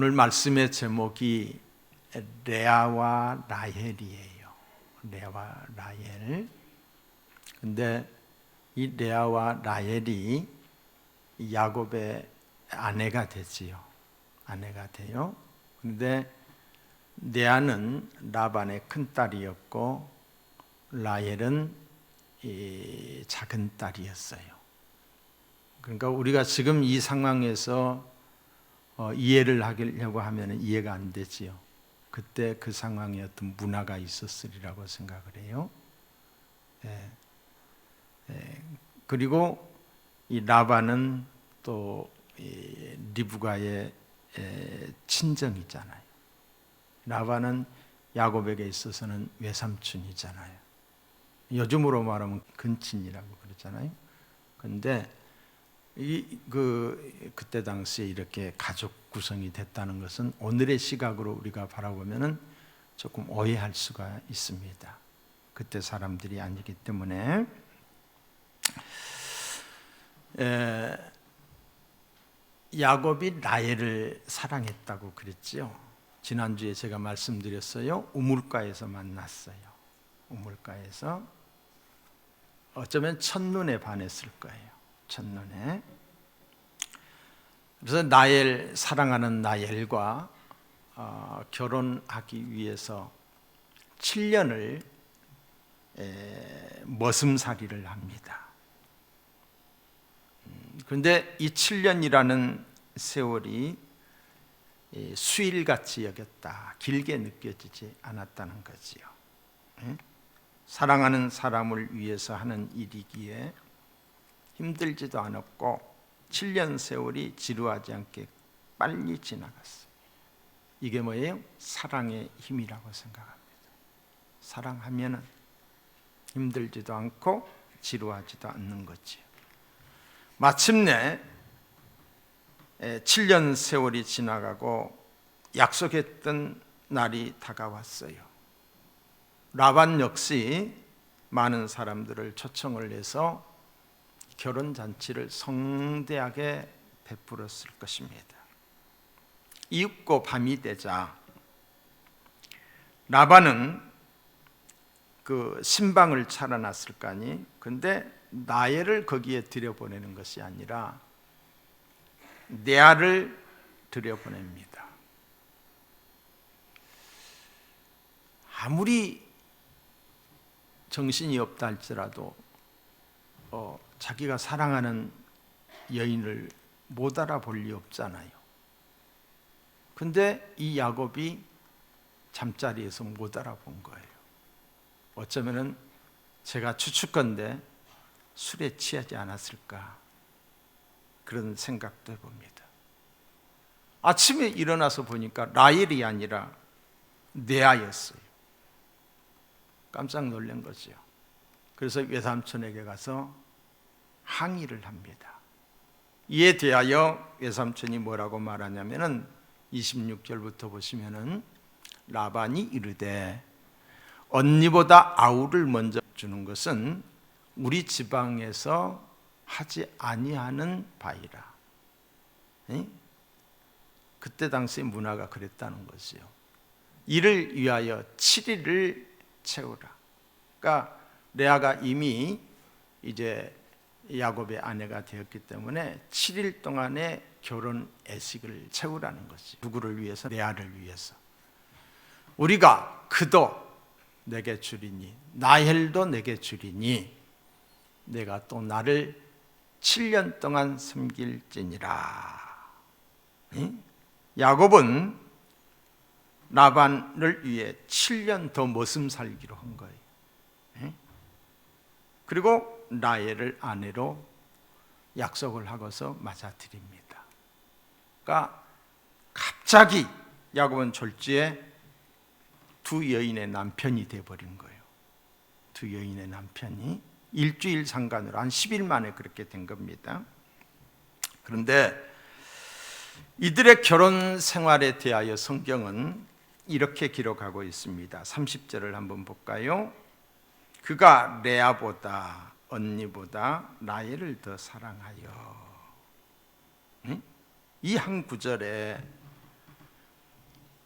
오늘 말씀의 제목이 레아와 라헬이에요. 레아와 라헬. 근데 이 레아와 라헬이 야곱의 아내가 되지요. 아내가 돼요. 근데 레아는 라반의 큰딸이었고 라헬은 작은 딸이었어요. 그러니까 우리가 지금 이 상황에서 이해를 하려고 하면 이해가 안 되지요. 그때 그 상황에 어떤 문화가 있었으리라고 생각을 해요. 그리고 이 라반은 또 리브가의 친정이잖아요. 라반은 야곱에게 있어서는 외삼촌이잖아요. 요즘으로 말하면 근친이라고 그러잖아요. 그런데 그때 당시에 이렇게 가족 구성이 됐다는 것은 오늘의 시각으로 우리가 바라보면은 조금 오해할 수가 있습니다. 그때 사람들이 아니기 때문에. 야곱이 라헬을 사랑했다고 그랬지요. 지난주에 제가 말씀드렸어요. 우물가에서 만났어요. 우물가에서 어쩌면 첫눈에 반했을 거예요. 첫눈에. 그래서 사랑하는 라헬과 결혼하기 위해서 7년을 머슴살이를 합니다. 그런데 이 7년이라는 세월이 수일같이 여겼다. 길게 느껴지지 않았다는 거지요. 사랑하는 사람을 위해서 하는 일이기에 힘들지도 않았고 7년 세월이 지루하지 않게 빨리 지나갔어요. 이게 뭐예요? 사랑의 힘이라고 생각합니다. 사랑하면은 힘들지도 않고 지루하지도 않는 거지요. 마침내 7년 세월이 지나가고 약속했던 날이 다가왔어요. 라반 역시 많은 사람들을 초청을 해서 결혼잔치를 성대하게 베풀었을 것입니다. 이윽고 밤이 되자 라반은 그 신방을 차려놨을 거 아니. 근데 라헬을 거기에 들여보내는 것이 아니라 레아를 들여보냅니다. 아무리 정신이 없다 할지라도 자기가 사랑하는 여인을 못 알아볼 리 없잖아요. 근데 이 야곱이 잠자리에서 못 알아본 거예요. 어쩌면은 제가 추측건데 술에 취하지 않았을까 그런 생각도 해봅니다. 아침에 일어나서 보니까 라헬이 아니라 레아였어요. 깜짝 놀란 거죠. 그래서 외삼촌에게 가서 항의를 합니다. 이에 대하여 외삼촌이 뭐라고 말하냐면은 26절부터 보시면은 라반이 이르되 언니보다 아우를 먼저 주는 것은 우리 지방에서 하지 아니하는 바이라. 그때 당시 문화가 그랬다는 거지요. 이를 위하여 7일을 채우라. 그러니까 레아가 이미 이제 야곱의 아내가 되었기 때문에 7일 동안의 결혼 애식을 채우라는 거지. 누구를 위해서? 레아를 위해서. 우리가 그도 내게 주리니 라헬도 내게 주리니 내가 또 나를 7년 동안 섬길지니라. 야곱은 라반을 위해 7년 더 머슴 살기로 한 거예요. 그리고 라헬을 아내로 약속을 하고서 맞아들입니다. 그러니까 갑자기 야곱은 졸지에 두 여인의 남편이 되어버린 거예요. 두 여인의 남편이 일주일 상간으로 한 10일 만에 그렇게 된 겁니다. 그런데 이들의 결혼 생활에 대하여 성경은 이렇게 기록하고 있습니다. 30절을 한번 볼까요? 그가 레아보다 언니보다 라헬을 더 사랑하여. 이 한 구절에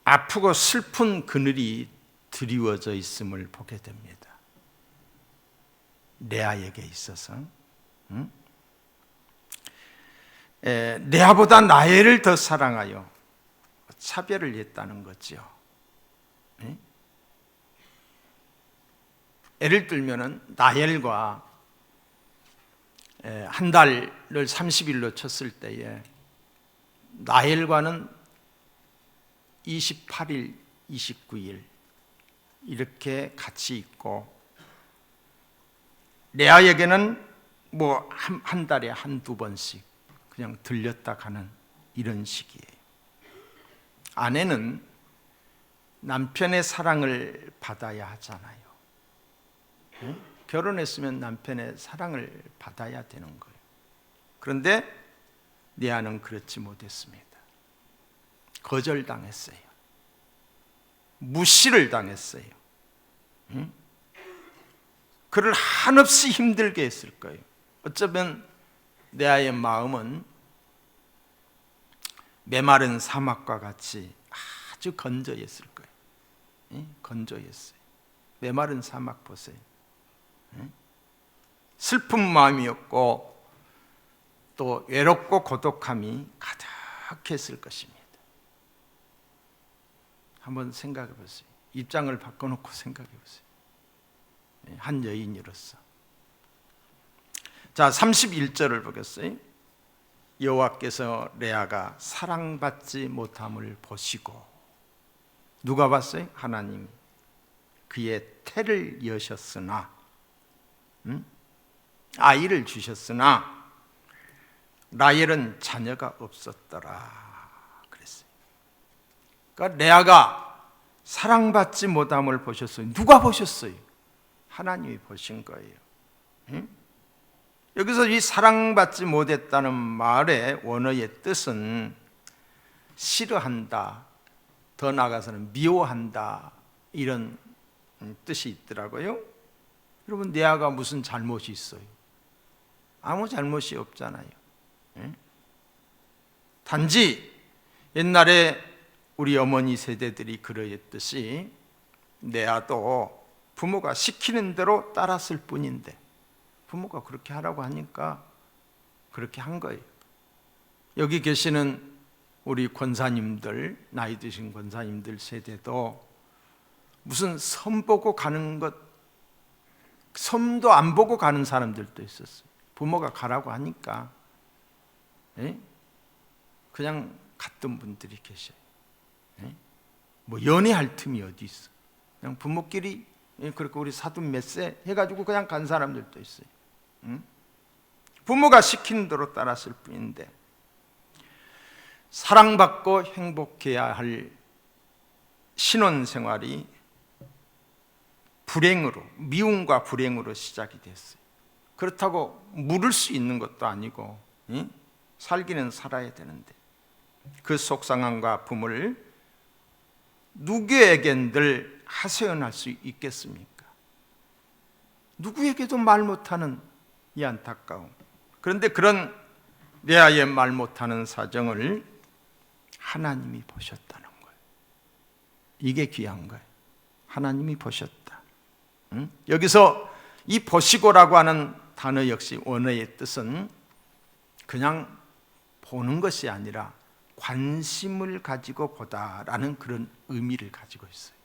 아프고 슬픈 그늘이 드리워져 있음을 보게 됩니다. 레아에게 있어서. 레아보다 라헬을 더 사랑하여 차별을 했다는 거죠. 예를 들면은 라헬과 한 달을 30일로 쳤을 때에 라헬과는 28일, 29일 이렇게 같이 있고, 레아에게는 뭐 한 달에 한두 번씩 그냥 들렸다 가는 이런 식이에요. 아내는 남편의 사랑을 받아야 하잖아요. 결혼했으면 남편의 사랑을 받아야 되는 거예요. 그런데 레아는 그렇지 못했습니다. 거절당했어요. 무시를 당했어요. 그를 한없이 힘들게 했을 거예요. 어쩌면 레아의 마음은 메마른 사막과 같이 아주 건조했을 거예요. 건조했어요. 메마른 사막 보세요. 슬픈 마음이었고 또 외롭고 고독함이 가득했을 것입니다. 한번 생각해 보세요. 입장을 바꿔놓고 생각해 보세요. 한 여인으로서. 자, 31절을 보겠어요. 여호와께서 레아가 사랑받지 못함을 보시고, 누가 봤어요? 하나님이 그의 태를 여셨으나, 아이를 주셨으나 라헬은 자녀가 없었더라 그랬어요. 그러니까 레아가 사랑받지 못함을 보셨어요. 누가 보셨어요? 하나님이 보신 거예요. 여기서 이 사랑받지 못했다는 말의 원어의 뜻은 싫어한다, 더 나아가서는 미워한다, 이런 뜻이 있더라고요. 여러분, 레아가 무슨 잘못이 있어요? 아무 잘못이 없잖아요. 단지 옛날에 우리 어머니 세대들이 그러했듯이 레아도 부모가 시키는 대로 따랐을 뿐인데, 부모가 그렇게 하라고 하니까 그렇게 한 거예요. 여기 계시는 우리 권사님들, 나이 드신 권사님들 세대도 무슨 선 보고 가는 것, 섬도 안 보고 가는 사람들도 있었어요. 부모가 가라고 하니까 그냥 갔던 분들이 계셔요. 뭐 연애할 틈이 어디 있어? 그냥 부모끼리 그렇게 우리 사돈 몇 세 해가지고 그냥 간 사람들도 있어요. 부모가 시키는 대로 따랐을 뿐인데, 사랑받고 행복해야 할 신혼생활이 불행으로, 미움과 불행으로 시작이 됐어요. 그렇다고 물을 수 있는 것도 아니고 살기는 살아야 되는데, 그 속상함과 아픔을 누구에겐들 하소연할 수 있겠습니까? 누구에게도 말 못하는 이 안타까움. 그런데 그런 레아의 말 못하는 사정을 하나님이 보셨다는 거예요. 이게 귀한 거예요. 하나님이 보셨다. 여기서 이 보시고라고 하는 단어 역시 원어의 뜻은 그냥 보는 것이 아니라 관심을 가지고 보다라는 그런 의미를 가지고 있어요.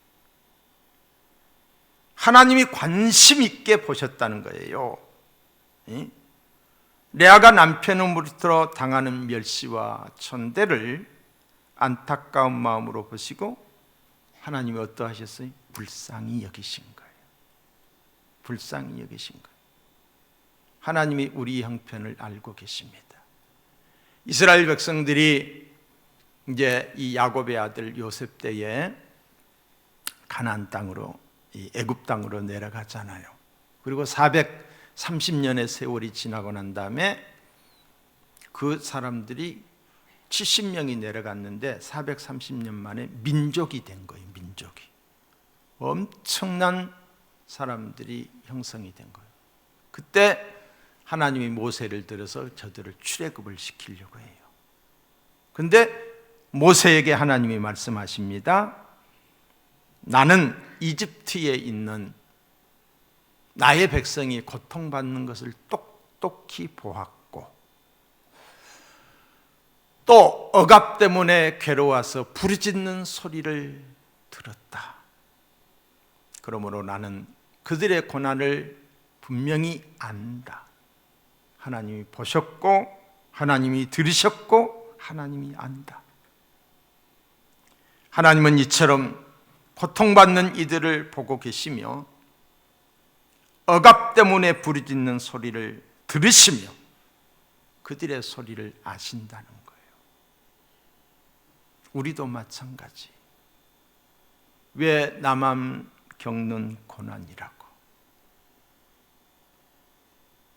하나님이 관심 있게 보셨다는 거예요. 레아가 남편으로부터 당하는 멸시와 천대를 안타까운 마음으로 보시고 하나님이 어떠하셨어요? 불쌍히 여기신 거예요. 불쌍히 여기신 거예요. 하나님이 우리 형편을 알고 계십니다. 이스라엘 백성들이 이제 이 야곱의 아들 요셉 때에 가나안 땅으로, 이 애굽 땅으로 내려가잖아요. 그리고 430년의 세월이 지나고 난 다음에 그 사람들이 70명이 내려갔는데 430년 만에 민족이 된 거예요. 민족이 엄청난 사람들이 형성이 된 거예요. 그때 하나님이 모세를 들어서 저들을 출애굽을 시키려고 해요. 근데 모세에게 하나님이 말씀하십니다. 나는 이집트에 있는 나의 백성이 고통받는 것을 똑똑히 보았고 또 억압 때문에 괴로워서 부르짖는 소리를 들었다. 그러므로 나는 그들의 고난을 분명히 안다. 하나님이 보셨고 하나님이 들으셨고 하나님이 안다. 하나님은 이처럼 고통받는 이들을 보고 계시며 억압 때문에 부르짖는 소리를 들으시며 그들의 소리를 아신다는 거예요. 우리도 마찬가지. 왜 나만 겪는 고난이라고?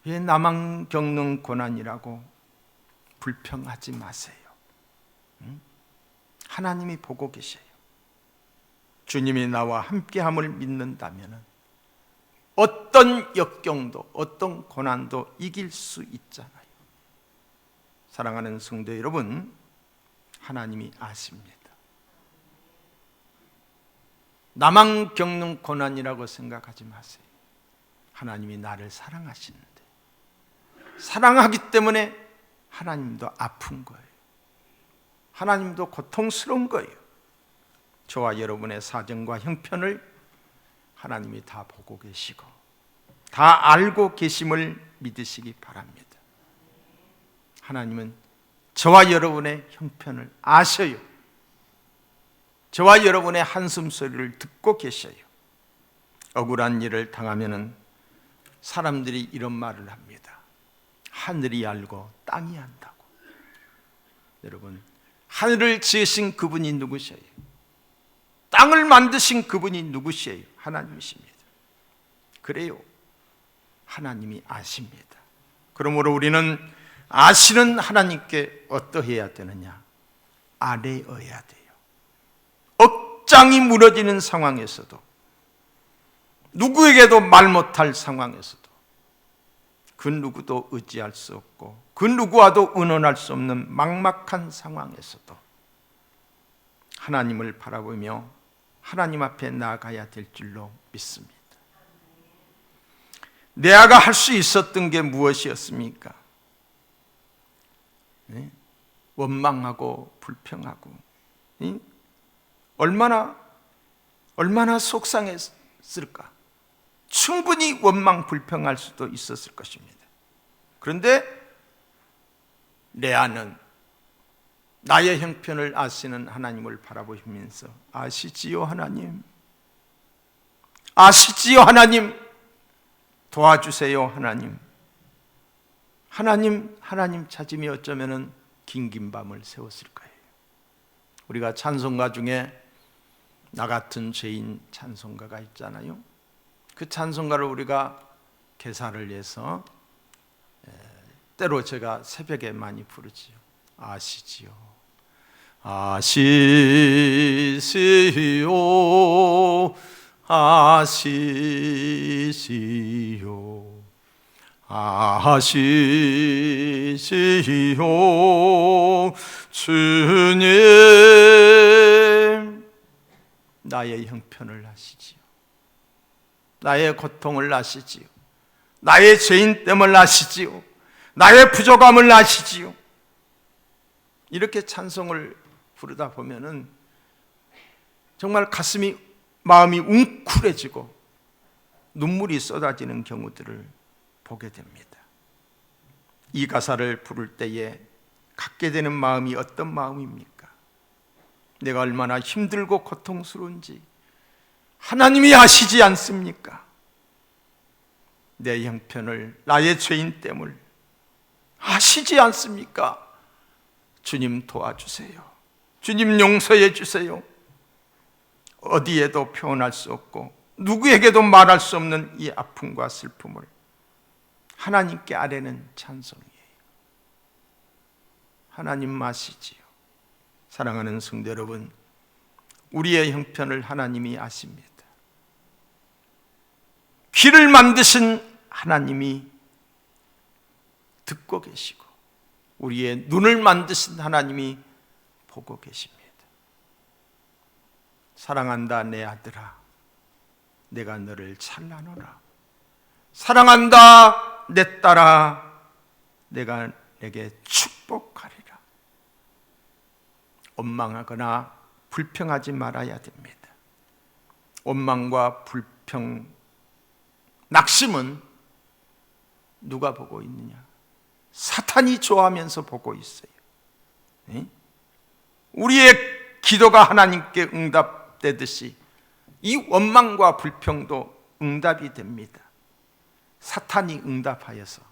왜 나만 겪는 고난이라고 불평하지 마세요. 하나님이 보고 계셔요. 주님이 나와 함께함을 믿는다면 어떤 역경도 어떤 고난도 이길 수 있잖아요. 사랑하는 성도 여러분, 하나님이 아십니다. 나만 겪는 고난이라고 생각하지 마세요. 하나님이 나를 사랑하시는데, 사랑하기 때문에 하나님도 아픈 거예요. 하나님도 고통스러운 거예요. 저와 여러분의 사정과 형편을 하나님이 다 보고 계시고 다 알고 계심을 믿으시기 바랍니다. 하나님은 저와 여러분의 형편을 아셔요. 저와 여러분의 한숨 소리를 듣고 계셔요. 억울한 일을 당하면은 사람들이 이런 말을 합니다. 하늘이 알고 땅이 안다고. 여러분, 하늘을 지으신 그분이 누구셔요? 땅을 만드신 그분이 누구시에요? 하나님이십니다. 그래요, 하나님이 아십니다. 그러므로 우리는 아시는 하나님께 어떠해야 되느냐? 아뢰어야 돼요. 억장이 무너지는 상황에서도, 누구에게도 말 못할 상황에서도, 그 누구도 의지할 수 없고 그 누구와도 의논할 수 없는 막막한 상황에서도 하나님을 바라보며 하나님 앞에 나아가야 될 줄로 믿습니다. 레아가 할 수 있었던 게 무엇이었습니까? 네? 원망하고 불평하고, 네? 얼마나 속상했을까? 충분히 원망 불평할 수도 있었을 것입니다. 그런데 레아는 나의 형편을 아시는 하나님을 바라보시면서 아시지요 하나님, 아시지요 하나님, 도와주세요 하나님, 하나님 찾으며 어쩌면 긴긴 밤을 새웠을 거예요. 우리가 찬송가 중에 나 같은 죄인 찬송가가 있잖아요. 그 찬송가를 우리가 개사를 해서 때로 제가 새벽에 많이 부르지요. 아시지요, 아시지요, 아시지요, 아시지요 주님, 나의 형편을 아시지요, 나의 고통을 아시지요, 나의 죄인됨을 아시지요, 나의 부족함을 아시지요. 이렇게 찬송을 부르다 보면은 정말 마음이 웅크려지고 눈물이 쏟아지는 경우들을 보게 됩니다. 이 가사를 부를 때에 갖게 되는 마음이 어떤 마음입니까? 내가 얼마나 힘들고 고통스러운지 하나님이 아시지 않습니까? 내 형편을, 나의 죄인됨을 아시지 않습니까? 주님 도와주세요. 주님 용서해 주세요. 어디에도 표현할 수 없고 누구에게도 말할 수 없는 이 아픔과 슬픔을 하나님께 아뢰는 찬송이에요. 하나님 아시지요. 사랑하는 성도 여러분, 우리의 형편을 하나님이 아십니다. 귀를 만드신 하나님이 듣고 계시고 우리의 눈을 만드신 하나님이 보고 계십니다. 사랑한다 내 아들아, 내가 너를 찬란하노라. 사랑한다 내 딸아, 내가 내게 축복하리라. 원망하거나 불평하지 말아야 됩니다. 원망과 불평, 낙심은 누가 보고 있느냐? 사탄이 좋아하면서 보고 있어요. 우리의 기도가 하나님께 응답되듯이 이 원망과 불평도 응답이 됩니다. 사탄이 응답하여서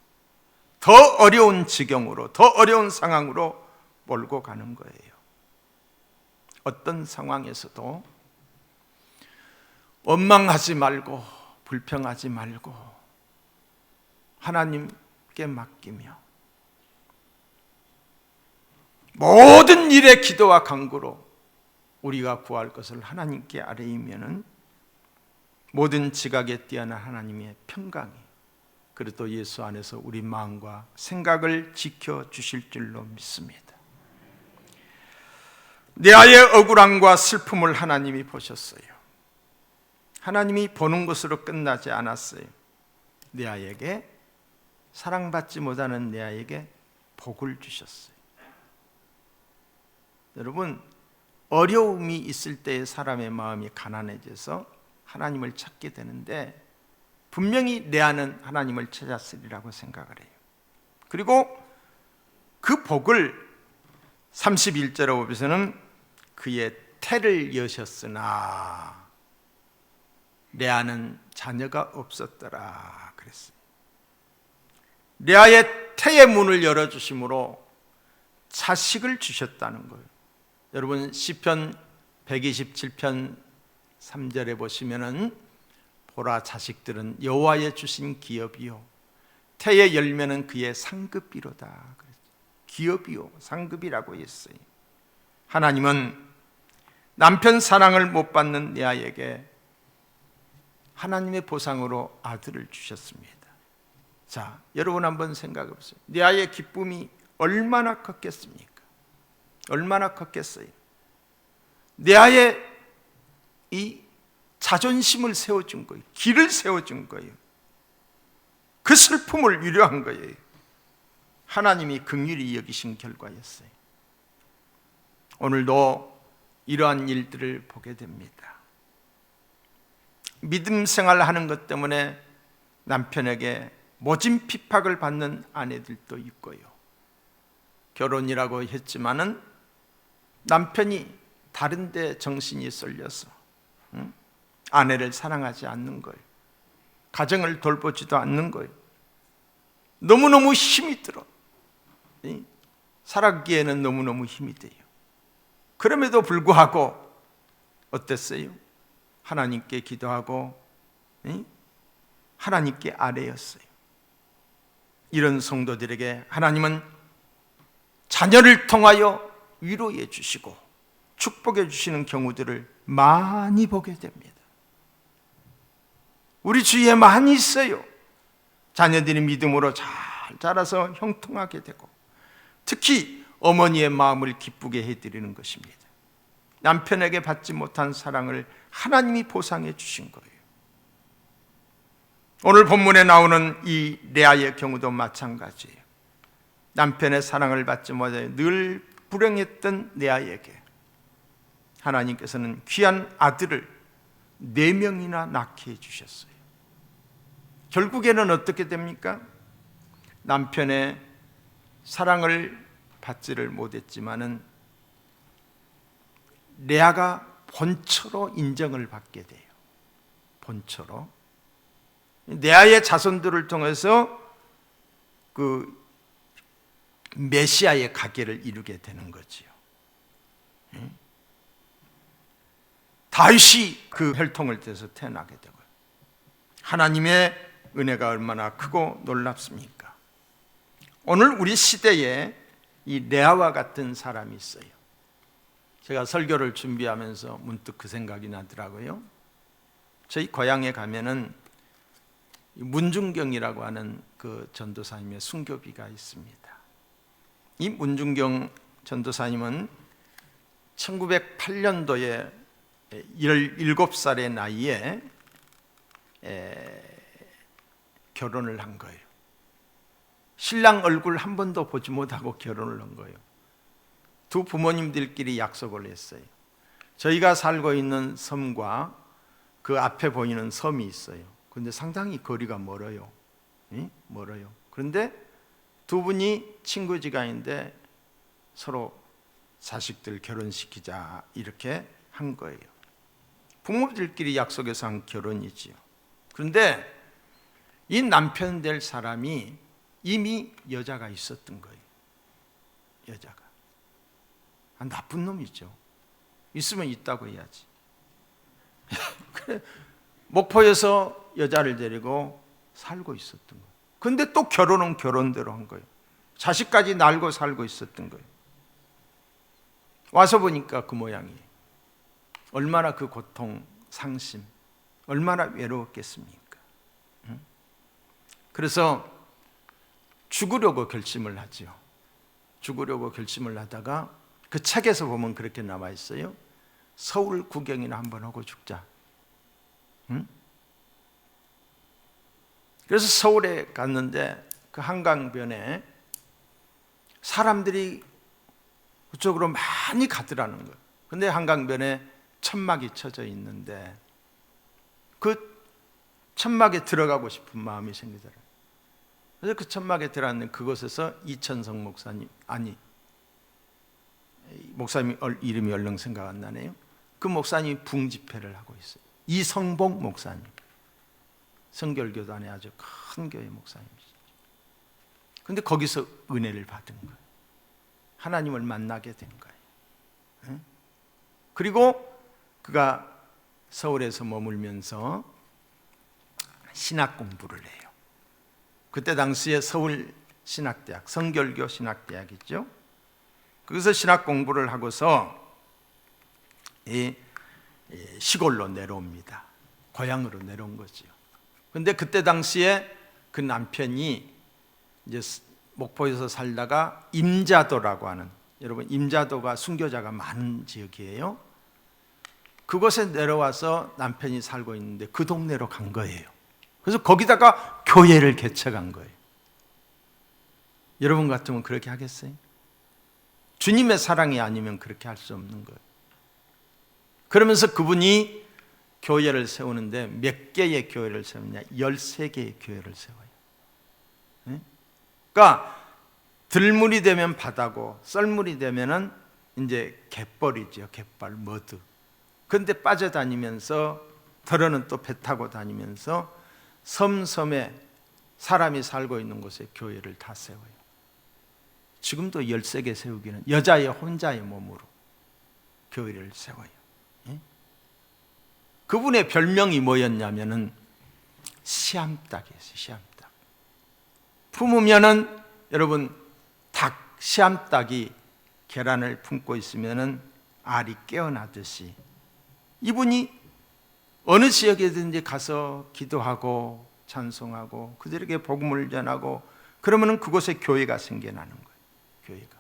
더 어려운 지경으로, 더 어려운 상황으로 몰고 가는 거예요. 어떤 상황에서도 원망하지 말고 불평하지 말고 하나님께 맡기며 모든 일에 기도와 간구로 우리가 구할 것을 하나님께 아뢰이면은 모든 지각에 뛰어난 하나님의 평강이, 그리고 예수 안에서 우리 마음과 생각을 지켜주실 줄로 믿습니다. 레아의 억울함과 슬픔을 하나님이 보셨어요. 하나님이 보는 것으로 끝나지 않았어요. 레아에게, 사랑받지 못하는 레아에게 복을 주셨어요. 여러분, 어려움이 있을 때 사람의 마음이 가난해져서 하나님을 찾게 되는데 분명히 레아는 하나님을 찾았으리라고 생각을 해요. 그리고 그 복을 31절에 보면서는 그의 태를 여셨으나 레아는 자녀가 없었더라 그랬어요. 레아의 태의 문을 열어주심으로 자식을 주셨다는 거예요. 여러분 시편 127편 3절에 보시면은 보라, 자식들은 여호와의 주신 기업이요 태의 열매는 그의 상급이로다. 기업이요 상급이라고 했어요. 하나님은 남편 사랑을 못 받는 레아에게 하나님의 보상으로 아들을 주셨습니다. 자, 여러분 한번 생각해 보세요. 레아의 기쁨이 얼마나 컸겠습니까? 얼마나 컸겠어요? 레아의 이 자존심을 세워준 거예요. 길을 세워준 거예요. 그 슬픔을 위로한 거예요. 하나님이 긍휼히 여기신 결과였어요. 오늘도 이러한 일들을 보게 됩니다. 믿음 생활하는 것 때문에 남편에게 모진 핍박을 받는 아내들도 있고요. 결혼이라고 했지만은 남편이 다른 데 정신이 쏠려서 아내를 사랑하지 않는 거예요. 가정을 돌보지도 않는 거예요. 너무너무 힘이 들어. 살아가기에는 너무너무 힘이 돼요. 그럼에도 불구하고 어땠어요? 하나님께 기도하고 하나님께 아뢰었어요. 이런 성도들에게 하나님은 자녀를 통하여 위로해 주시고 축복해 주시는 경우들을 많이 보게 됩니다. 우리 주위에 많이 있어요. 자녀들이 믿음으로 잘 자라서 형통하게 되고, 특히 어머니의 마음을 기쁘게 해드리는 것입니다. 남편에게 받지 못한 사랑을 하나님이 보상해 주신 거예요. 오늘 본문에 나오는 이 레아의 경우도 마찬가지예요. 남편의 사랑을 받지 못해 늘 불행했던 레아에게 하나님께서는 귀한 아들을 4명이나 낳게 해주셨어요. 결국에는 어떻게 됩니까? 남편의 사랑을 받지를 못했지만은 레아가 본처로 인정을 받게 돼요. 본처로 레아의 자손들을 통해서 그 메시아의 가계를 이루게 되는 거지요. 다윗이 그 혈통을 떼서 태어나게 되고요. 하나님의 은혜가 얼마나 크고 놀랍습니까? 오늘 우리 시대에 이 레아와 같은 사람이 있어요. 제가 설교를 준비하면서 문득 그 생각이 나더라고요. 저희 고향에 가면은 문중경이라고 하는 그 전도사님의 순교비가 있습니다. 이 문중경 전도사님은 1908년도에 17살의 나이에 결혼을 한 거예요. 신랑 얼굴 한 번도 보지 못하고 결혼을 한 거예요. 두 부모님들끼리 약속을 했어요. 저희가 살고 있는 섬과 그 앞에 보이는 섬이 있어요. 그런데 상당히 거리가 멀어요. 멀어요. 그런데 두 분이 친구지간인데 서로 자식들 결혼시키자 이렇게 한 거예요. 부모들끼리 약속해서 한 결혼이지요. 그런데 이 남편 될 사람이 이미 여자가 있었던 거예요. 여자가. 나쁜 놈이죠. 있으면 있다고 해야지. 그래, 목포에서 여자를 데리고 살고 있었던 거예요. 근데 또 결혼은 결혼대로 한 거예요. 자식까지 낳고 살고 있었던 거예요. 와서 보니까 그 모양이에요. 얼마나 그 고통, 상심, 얼마나 외로웠겠습니까? 그래서 죽으려고 결심을 하죠. 죽으려고 결심을 하다가 그 책에서 보면 그렇게 나와 있어요. 서울 구경이나 한번 하고 죽자. 그래서 서울에 갔는데 그 한강변에 사람들이 그쪽으로 많이 가더라는 거예요. 근데 한강변에 천막이 쳐져 있는데 그 천막에 들어가고 싶은 마음이 생기더라고요. 그래서 그 천막에 들어갔는데 그곳에서 이천성 목사님, 목사님 이름이 얼른 생각 안 나네요. 그 목사님이 붕집회를 하고 있어요. 이성복 목사님, 성결교단의 아주 큰 교회 목사님이시죠. 그런데 거기서 은혜를 받은 거예요. 하나님을 만나게 된 거예요. 그리고 그가 서울에서 머물면서 신학 공부를 해요. 그때 당시에 서울 신학대학, 성결교 신학대학이죠. 거기서 신학 공부를 하고서 시골로 내려옵니다. 고향으로 내려온 거죠. 그런데 그때 당시에 그 남편이 이제 목포에서 살다가 임자도라고 하는, 여러분 임자도가 순교자가 많은 지역이에요. 그곳에 내려와서 남편이 살고 있는데 그 동네로 간 거예요. 그래서 거기다가 교회를 개척한 거예요. 여러분 같으면 그렇게 하겠어요? 주님의 사랑이 아니면 그렇게 할 수 없는 거예요. 그러면서 그분이 교회를 세우는데 몇 개의 교회를 세우냐? 13개의 교회를 세워요. 그러니까 들물이 되면 바다고 썰물이 되면은 이제 갯벌이죠. 갯벌, 머드. 그런데 빠져다니면서 더러는 또 배 타고 다니면서 섬에 사람이 살고 있는 곳에 교회를 다 세워요. 지금도 13개 세우기는 여자의 혼자의 몸으로 교회를 세워요. 그분의 별명이 뭐였냐면은 시암닭이었어요. 시암닭. 품으면은 여러분 닭, 시암닭이 계란을 품고 있으면은 알이 깨어나듯이 이분이 어느 지역에든지 가서 기도하고 찬송하고 그들에게 복음을 전하고 그러면은 그곳에 교회가 생겨나는 거예요. 교회가.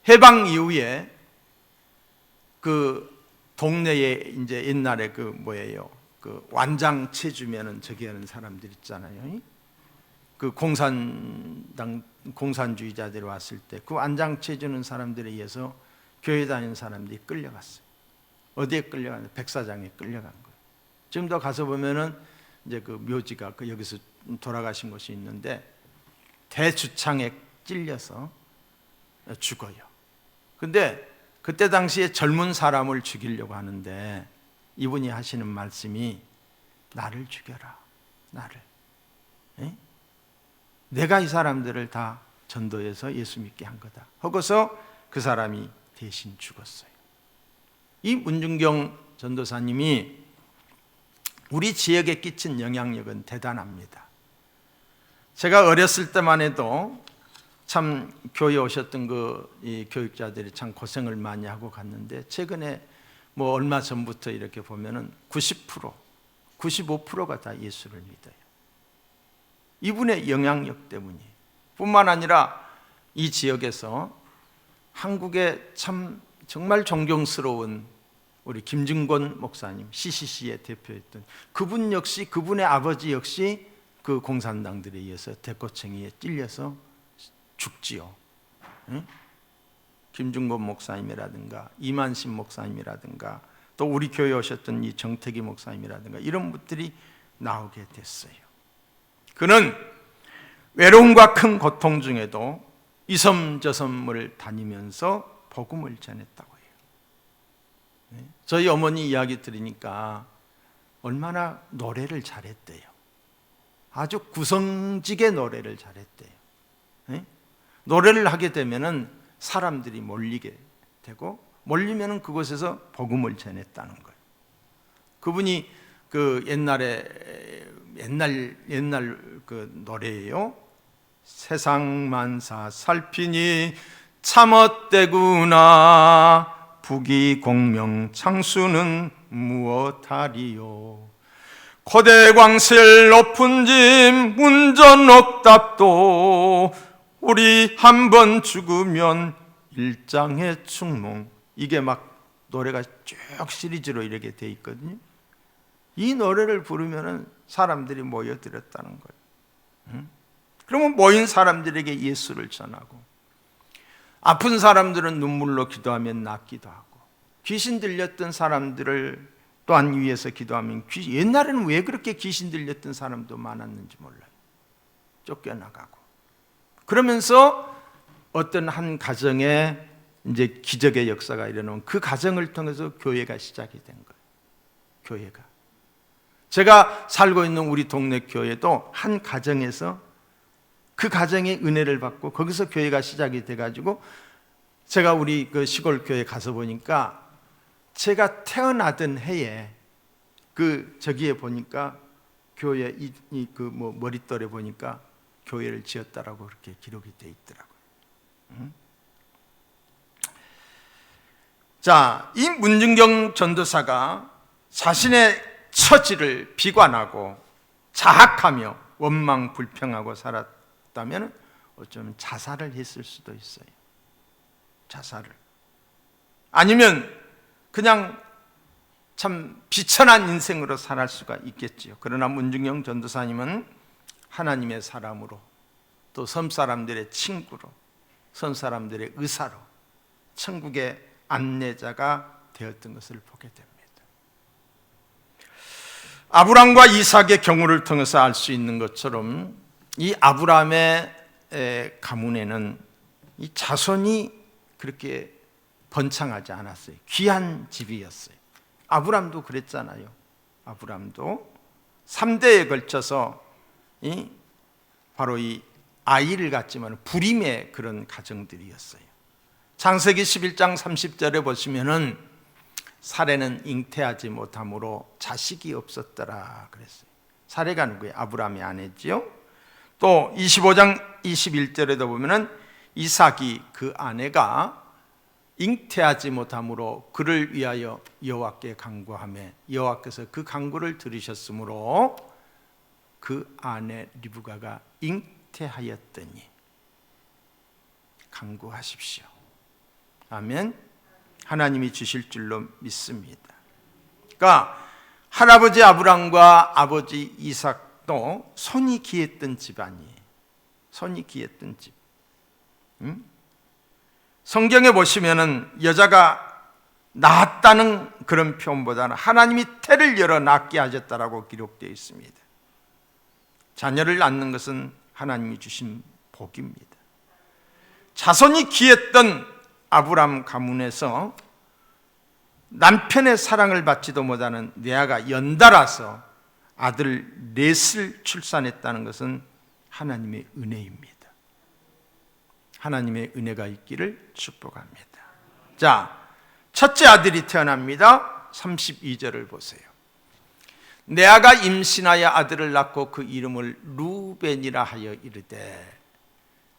해방 이후에 그 동네에 이제 옛날에 그 뭐예요? 그 완장체 주면은 저기 하는 사람들 있잖아요. 그 공산주의자들이 왔을 때 그 완장체 주는 사람들에 의해서 교회 다니는 사람들이 끌려갔어요. 어디에 끌려갔냐? 백사장에 끌려간 거예요. 지금도 가서 보면은 이제 그 묘지가 그 여기서 돌아가신 곳이 있는데 대주창에 찔려서 죽어요. 근데 그때 당시에 젊은 사람을 죽이려고 하는데 이분이 하시는 말씀이 나를 죽여라. 나를. 내가 이 사람들을 다 전도해서 예수 믿게 한 거다. 하고서 그 사람이 대신 죽었어요. 이 문중경 전도사님이 우리 지역에 끼친 영향력은 대단합니다. 제가 어렸을 때만 해도 참 교회 오셨던 이 교육자들이 참 고생을 많이 하고 갔는데 최근에 뭐 얼마 전부터 이렇게 보면은 90%, 95%가 다 예수를 믿어요. 이분의 영향력 때문이에요. 뿐만 아니라 이 지역에서 한국의 참 정말 존경스러운 우리 김증권 목사님, CCC의 대표였던 그분 역시, 그분의 아버지 역시 그 공산당들에 의해서 대코챙이에 찔려서 죽지요. 응? 김증권 목사님이라든가 이만신 목사님이라든가 또 우리 교회 오셨던 이 정태기 목사님이라든가 이런 분들이 나오게 됐어요. 그는 외로움과 큰 고통 중에도 이섬저섬을 다니면서 복음을 전했다고 해요. 저희 어머니 이야기 들으니까 얼마나 노래를 잘했대요. 아주 구성지게 노래를 잘했대요. 노래를 하게 되면은 사람들이 몰리게 되고 몰리면은 그곳에서 복음을 전했다는 거예요. 그분이 그 옛날 그 노래예요. 세상 만사 살피니 참헛되구나 부귀공명 창수는 무엇하리요 고대광실 높은 짐 운전옥답도 우리 한번 죽으면 일장의 충몽. 이게 막 노래가 쭉 시리즈로 이렇게 돼 있거든요. 이 노래를 부르면은 사람들이 모여들었다는 거예요. 그러면 모인 사람들에게 예수를 전하고, 아픈 사람들은 눈물로 기도하면 낫기도 하고, 귀신 들렸던 사람들을 또한 위해서 기도하면 옛날에는 왜 그렇게 귀신 들렸던 사람도 많았는지 몰라요. 쫓겨나가고. 그러면서 어떤 한 가정에 이제 기적의 역사가 일어나면 그 가정을 통해서 교회가 시작이 된 거예요. 교회가. 제가 살고 있는 우리 동네 교회도 한 가정에서 그 가정의 은혜를 받고 거기서 교회가 시작이 돼가지고, 제가 우리 그 시골 교회 가서 보니까 제가 태어나던 해에 그 저기에 보니까 교회 그 뭐 머릿돌에 보니까 교회를 지었다라고 그렇게 기록이 돼 있더라고요. 자, 이 문중경 전도사가 자신의 처지를 비관하고 자학하며 원망 불평하고 살았다면 어쩌면 자살을 했을 수도 있어요. 자살을. 아니면 그냥 참 비천한 인생으로 살할 수가 있겠지요. 그러나 문중경 전도사님은 하나님의 사람으로, 또 섬사람들의 친구로, 섬사람들의 의사로 천국의 안내자가 되었던 것을 보게 됩니다. 아브람과 이삭의 경우를 통해서 알 수 있는 것처럼 이 아브람의 가문에는 이 자손이 그렇게 번창하지 않았어요. 귀한 집이었어요. 아브람도 그랬잖아요. 아브람도 3대에 걸쳐서 바로 이 아이를 갖지만 불임의 그런 가정들이었어요. 창세기 11장 30절에 보시면은 사레는 잉태하지 못함으로 자식이 없었더라 그랬어요. 사레가 누구예요? 아브람의 아내지요. 또 25장 21절에도 보면은 이삭이 그 아내가 잉태하지 못함으로 그를 위하여 여호와께 간구하며 여호와께서 그 간구를 들으셨으므로 그 아내 리브가가 잉태하였더니. 간구하십시오. 아멘. 하나님이 주실 줄로 믿습니다. 그러니까 할아버지 아브람과 아버지 이삭도 손이 귀했던 집안이에요. 손이 귀했던 집. 성경에 보시면은 여자가 낳았다는 그런 표현보다는 하나님이 태를 열어 낳게 하셨다라고 기록되어 있습니다. 자녀를 낳는 것은 하나님이 주신 복입니다. 자손이 귀했던 아브람 가문에서 남편의 사랑을 받지도 못하는 레아가 연달아서 아들 넷을 출산했다는 것은 하나님의 은혜입니다. 하나님의 은혜가 있기를 축복합니다. 자, 첫째 아들이 태어납니다. 32절을 보세요. 레아가 임신하여 아들을 낳고 그 이름을 루벤이라 하여 이르되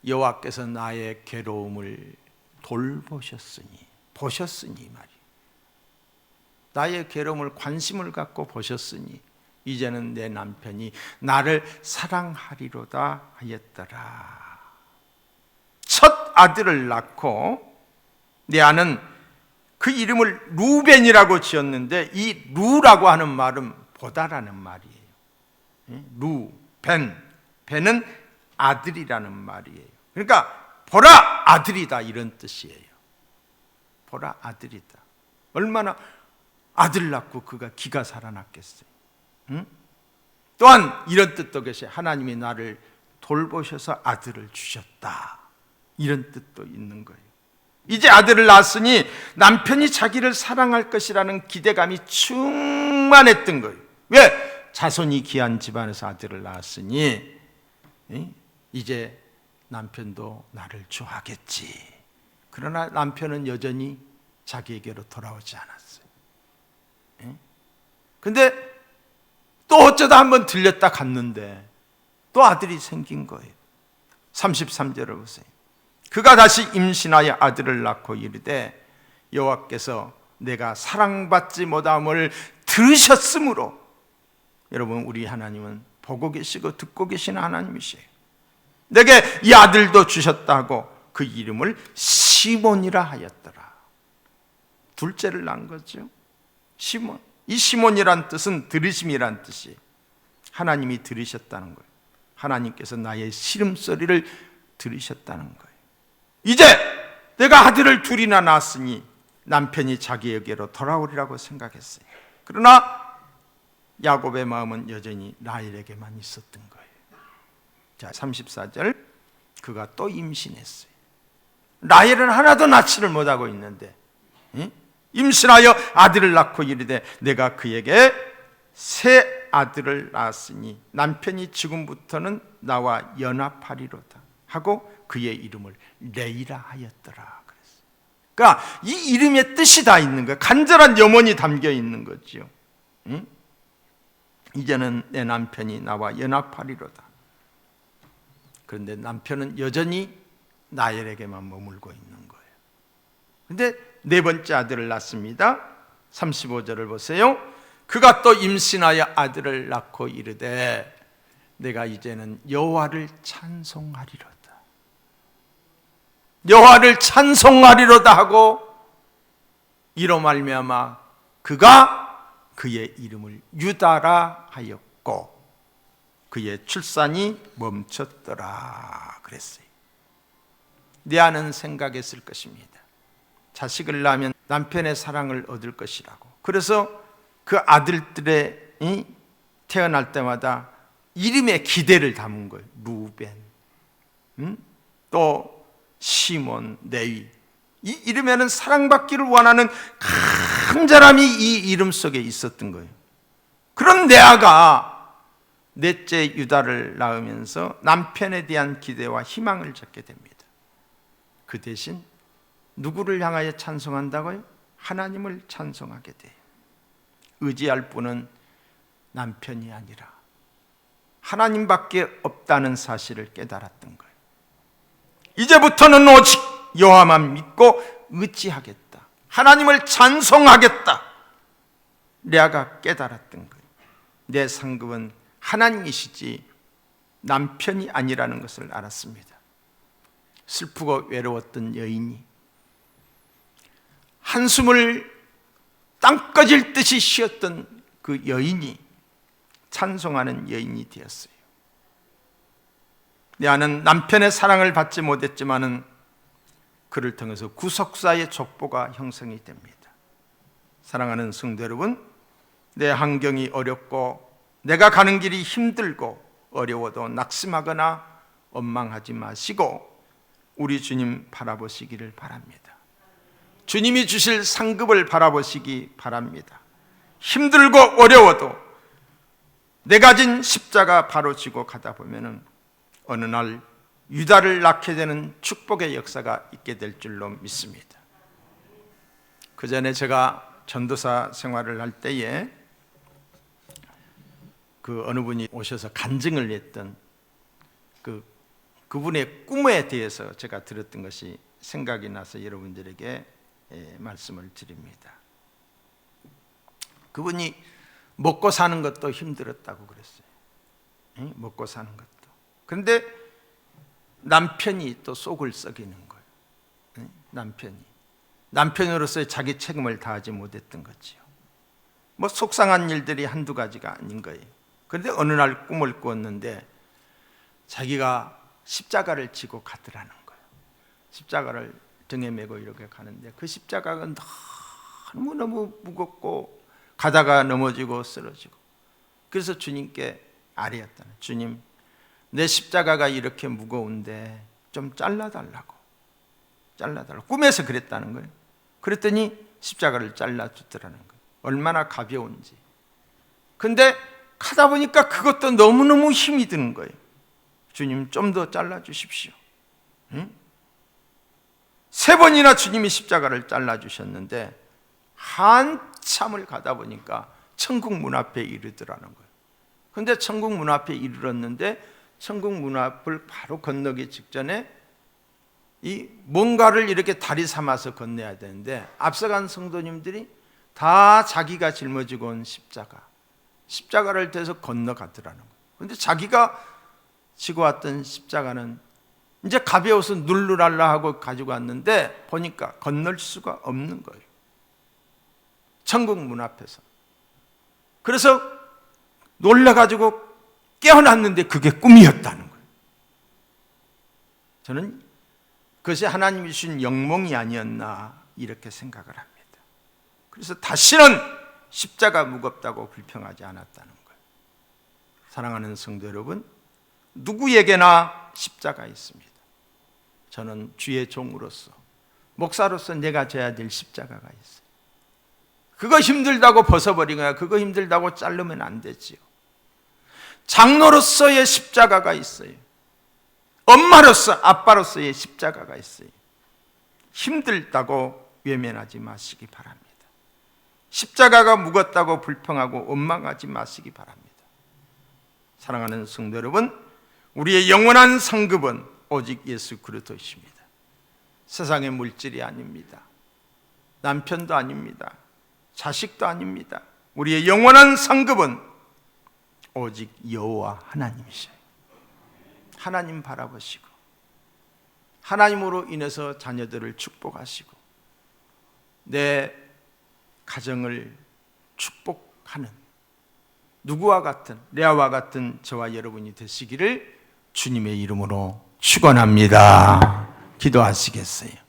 여호와께서 나의 괴로움을 돌보셨으니, 보셨으니 말이에요. 나의 괴로움을 관심을 갖고 보셨으니 이제는 내 남편이 나를 사랑하리로다 하였더라. 첫 아들을 낳고 레아는 그 이름을 루벤이라고 지었는데 이 루라고 하는 말은 보다라는 말이에요. 루, 벤은 아들이라는 말이에요. 그러니까 보라 아들이다 이런 뜻이에요. 보라 아들이다. 얼마나 아들 낳고 그가 기가 살아났겠어요. 또한 이런 뜻도 계세요. 하나님이 나를 돌보셔서 아들을 주셨다. 이런 뜻도 있는 거예요. 이제 아들을 낳았으니 남편이 자기를 사랑할 것이라는 기대감이 충만했던 거예요. 왜? 자손이 귀한 집안에서 아들을 낳았으니 이제 남편도 나를 좋아하겠지. 그러나 남편은 여전히 자기에게로 돌아오지 않았어요. 근데 또 어쩌다 한번 들렸다 갔는데 또 아들이 생긴 거예요. 33절을 보세요. 그가 다시 임신하여 아들을 낳고 이르되 여호와께서 내가 사랑받지 못함을 들으셨으므로, 여러분 우리 하나님은 보고 계시고 듣고 계시는 하나님이세요. 내게 이 아들도 주셨다고 그 이름을 시몬이라 하였더라. 둘째를 낳은 거죠. 시몬. 이 시몬이란 뜻은 들으심이란 뜻이에요. 하나님이 들으셨다는 거예요. 하나님께서 나의 시름소리를 들으셨다는 거예요. 이제 내가 아들을 둘이나 낳았으니 남편이 자기에게로 돌아오리라고 생각했어요. 그러나 야곱의 마음은 여전히 라헬에게만 있었던 거예요. 자, 34절. 그가 또 임신했어요. 라헬은 하나도 낳지를 못하고 있는데 임신하여 아들을 낳고 이르되 내가 그에게 새 아들을 낳았으니 남편이 지금부터는 나와 연합하리로다 하고 그의 이름을 레이라 하였더라. 그러니까 이 이름의 뜻이 다 있는 거예요. 간절한 염원이 담겨 있는 거죠. 이제는 내 남편이 나와 연합하리로다. 그런데 남편은 여전히 라헬에게만 머물고 있는 거예요. 그런데 네 번째 아들을 낳습니다. 35절을 보세요. 그가 또 임신하여 아들을 낳고 이르되 내가 이제는 여호와를 찬송하리로다. 여호와를 찬송하리로다 하고 이로 말미암아 그가 그의 이름을 유다라 하였고 그의 출산이 멈췄더라 그랬어요. 레아는 생각했을 것입니다. 자식을 낳으면 남편의 사랑을 얻을 것이라고. 그래서 그 아들들의 태어날 때마다 이름에 기대를 담은 거예요. 루벤, 또 시몬, 레위. 이 이름에는 사랑받기를 원하는 간절함이 이 이름 속에 있었던 거예요. 그런 레아가 넷째 유다를 낳으면서 남편에 대한 기대와 희망을 갖게 됩니다. 그 대신 누구를 향하여 찬송한다고요? 하나님을 찬송하게 돼요. 의지할 분은 남편이 아니라 하나님밖에 없다는 사실을 깨달았던 거예요. 이제부터는 오직 여호와만 믿고 의지하겠다. 하나님을 찬송하겠다. 레아가 깨달았던 거예요. 내 상급은 하나님이시지 남편이 아니라는 것을 알았습니다. 슬프고 외로웠던 여인이 한숨을 땅 꺼질 듯이 쉬었던 그 여인이 찬송하는 여인이 되었어요. 레아는 남편의 사랑을 받지 못했지만은 그를 통해서 구속사의 족보가 형성이 됩니다. 사랑하는 성도 여러분, 내 환경이 어렵고 내가 가는 길이 힘들고 어려워도 낙심하거나 원망하지 마시고 우리 주님 바라보시기를 바랍니다. 주님이 주실 상급을 바라보시기 바랍니다. 힘들고 어려워도 내가 진 십자가 바로 지고 가다 보면은 어느 날 유다를 낳게 되는 축복의 역사가 있게 될 줄로 믿습니다. 그 전에 제가 전도사 생활을 할 때에 그 어느 분이 오셔서 간증을 했던 그분의 꿈에 대해서 제가 들었던 것이 생각이 나서 여러분들에게 말씀을 드립니다. 그분이 먹고 사는 것도 힘들었다고 그랬어요. 먹고 사는 것도. 그런데 남편이 또 속을 썩이는 거예요. 남편이. 남편으로서의 자기 책임을 다하지 못했던 거지요. 뭐 속상한 일들이 한두 가지가 아닌 거예요. 그런데 어느 날 꿈을 꾸었는데 자기가 십자가를 지고 가더라는 거예요. 십자가를 등에 메고 이렇게 가는데 그 십자가가 너무너무 무겁고 가다가 넘어지고 쓰러지고, 그래서 주님께 아뢰었다는, 주님, 내 십자가가 이렇게 무거운데 좀 잘라달라고. 꿈에서 그랬다는 거예요. 그랬더니 십자가를 잘라주더라는 거예요. 얼마나 가벼운지. 근데 가다 보니까 그것도 너무너무 힘이 드는 거예요. 주님, 좀 더 잘라주십시오. 응? 3번이나 주님이 십자가를 잘라주셨는데 한참을 가다 보니까 천국 문 앞에 이르더라는 거예요. 그런데 천국 문 앞에 이르렀는데 천국 문 앞을 바로 건너기 직전에 이 뭔가를 이렇게 다리 삼아서 건너야 되는데 앞서간 성도님들이 다 자기가 짊어지고 온 십자가를 대서 건너가더라는 거예요. 그런데 자기가 지고 왔던 십자가는 이제 가벼워서 누르랄라 하고 가지고 왔는데 보니까 건널 수가 없는 거예요. 천국 문 앞에서. 그래서 놀라가지고 깨어났는데 그게 꿈이었다는 거예요. 저는 그것이 하나님이 주신 영몽이 아니었나 이렇게 생각을 합니다. 그래서 다시는 십자가 무겁다고 불평하지 않았다는 거예요. 사랑하는 성도 여러분, 누구에게나 십자가 있습니다. 저는 주의 종으로서, 목사로서 내가 져야 될 십자가가 있어요. 그거 힘들다고 벗어버리거나 그거 힘들다고 자르면 안 되지요. 장로로서의 십자가가 있어요. 엄마로서, 아빠로서의 십자가가 있어요. 힘들다고 외면하지 마시기 바랍니다. 십자가가 무겁다고 불평하고 원망하지 마시기 바랍니다. 사랑하는 성도 여러분, 우리의 영원한 상급은 오직 예수 그리스도이십니다. 세상의 물질이 아닙니다. 남편도 아닙니다. 자식도 아닙니다. 우리의 영원한 상급은 오직 여호와 하나님이셔요. 하나님 바라보시고 하나님으로 인해서 자녀들을 축복하시고 내 가정을 축복하는 누구와 같은, 레아와 같은 저와 여러분이 되시기를 주님의 이름으로 축원합니다. 기도하시겠어요?